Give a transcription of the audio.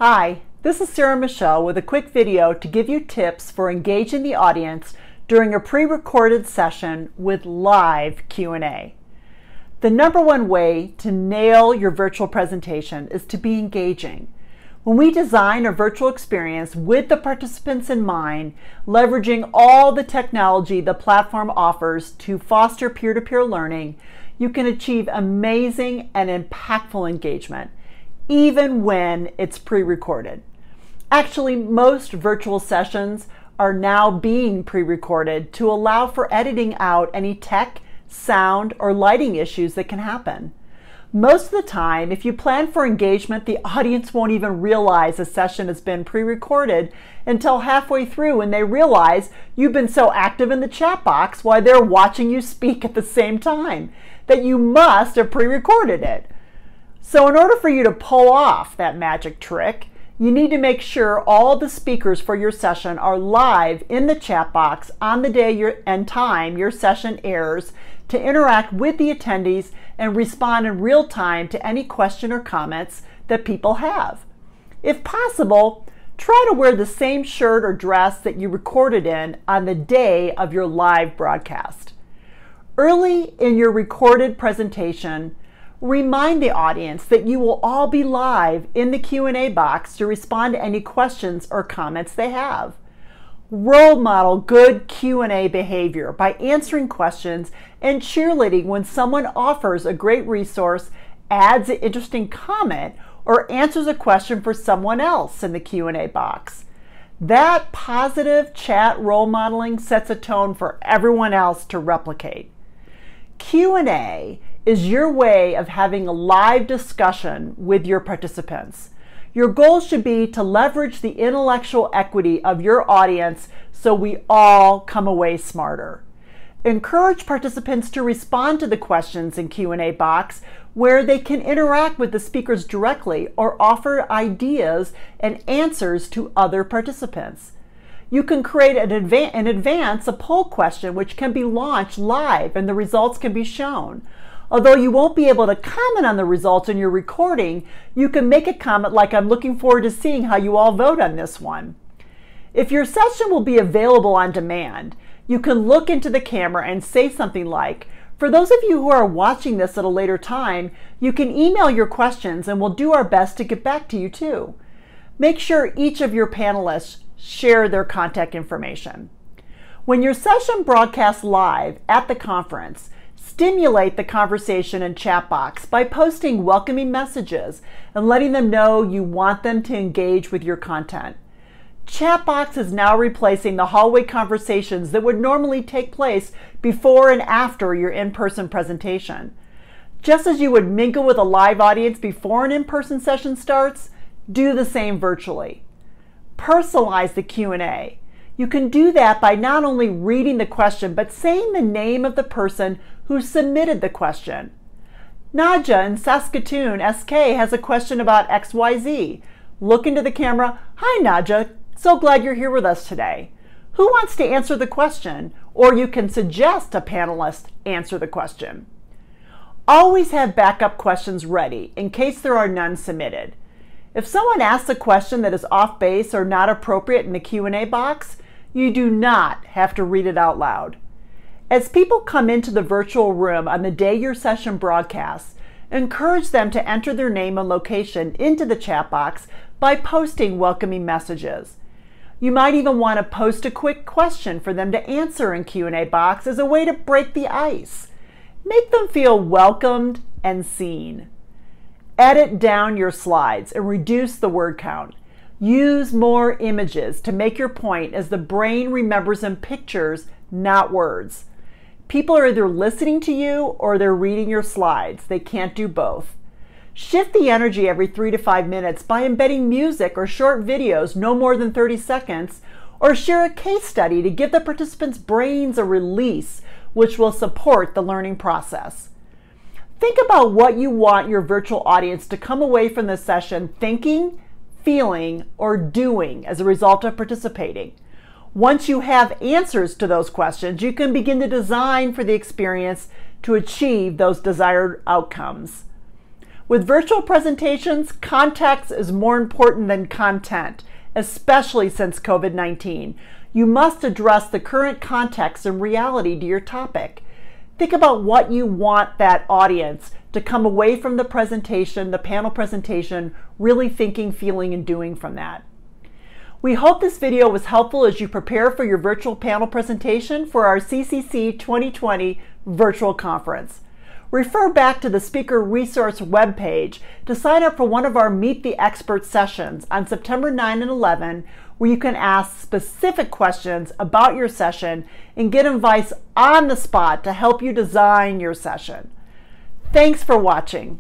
Hi, this is Michel with a quick video to give you tips for engaging the audience during a pre-recorded session with live Q&A. The number one way to nail your virtual presentation is to be engaging. When we design a virtual experience with the participants in mind, leveraging all the technology the platform offers to foster peer-to-peer learning, you can achieve amazing and impactful engagement, even when it's pre-recorded. Actually, most virtual sessions are now being pre-recorded to allow for editing out any tech, sound, or lighting issues that can happen. Most of the time, if you plan for engagement, the audience won't even realize a session has been pre-recorded until halfway through when they realize you've been so active in the chat box while they're watching you speak at the same time that you must have pre-recorded it. So in order for you to pull off that magic trick, you need to make sure all the speakers for your session are live in the chat box on the day and time your session airs to interact with the attendees and respond in real time to any question or comments that people have. If possible, try to wear the same shirt or dress that you recorded in on the day of your live broadcast. Early in your recorded presentation, remind the audience that you will all be live in the Q&A box to respond to any questions or comments they have. Role model good Q&A behavior by answering questions and cheerleading when someone offers a great resource, adds an interesting comment, or answers a question for someone else in the Q&A box. That positive chat role modeling sets a tone for everyone else to replicate. Q&A is your way of having a live discussion with your participants. Your goal should be to leverage the intellectual equity of your audience so we all come away smarter. Encourage participants to respond to the questions in Q&A box where they can interact with the speakers directly or offer ideas and answers to other participants. You can create in advance a poll question which can be launched live and the results can be shown. Although you won't be able to comment on the results in your recording, you can make a comment like, "I'm looking forward to seeing how you all vote on this one." If your session will be available on demand, you can look into the camera and say something like, "For those of you who are watching this at a later time, you can email your questions and we'll do our best to get back to you too." Make sure each of your panelists share their contact information. When your session broadcasts live at the conference, stimulate the conversation and chat box by posting welcoming messages and letting them know you want them to engage with your content. Chat box is now replacing the hallway conversations that would normally take place before and after your in-person presentation. Just as you would mingle with a live audience before an in-person session starts, do the same virtually. Personalize the Q&A. You can do that by not only reading the question, but saying the name of the person who submitted the question. Nadja in Saskatoon, SK, has a question about XYZ. Look into the camera. "Hi, Nadja. So glad you're here with us today. Who wants to answer the question?" Or you can suggest a panelist answer the question. Always have backup questions ready in case there are none submitted. If someone asks a question that is off base or not appropriate in the Q&A box, you do not have to read it out loud. As people come into the virtual room on the day your session broadcasts, encourage them to enter their name and location into the chat box by posting welcoming messages. You might even want to post a quick question for them to answer in Q&A box as a way to break the ice. Make them feel welcomed and seen. Edit down your slides and reduce the word count. Use more images to make your point as the brain remembers in pictures, not words. People are either listening to you or they're reading your slides. They can't do both. Shift the energy every 3 to 5 minutes by embedding music or short videos no more than 30 seconds, or share a case study to give the participants' brains a release which will support the learning process. Think about what you want your virtual audience to come away from the session thinking, feeling, or doing as a result of participating. Once you have answers to those questions, you can begin to design for the experience to achieve those desired outcomes. With virtual presentations, context is more important than content, especially since COVID-19. You must address the current context and reality to your topic. Think about what you want that audience to come away from the presentation, the panel presentation, really thinking, feeling, and doing from that. We hope this video was helpful as you prepare for your virtual panel presentation for our CCC 2020 virtual conference. Refer back to the speaker resource webpage to sign up for one of our Meet the Expert sessions on September 9 and 11, where you can ask specific questions about your session and get advice on the spot to help you design your session. Thanks for watching.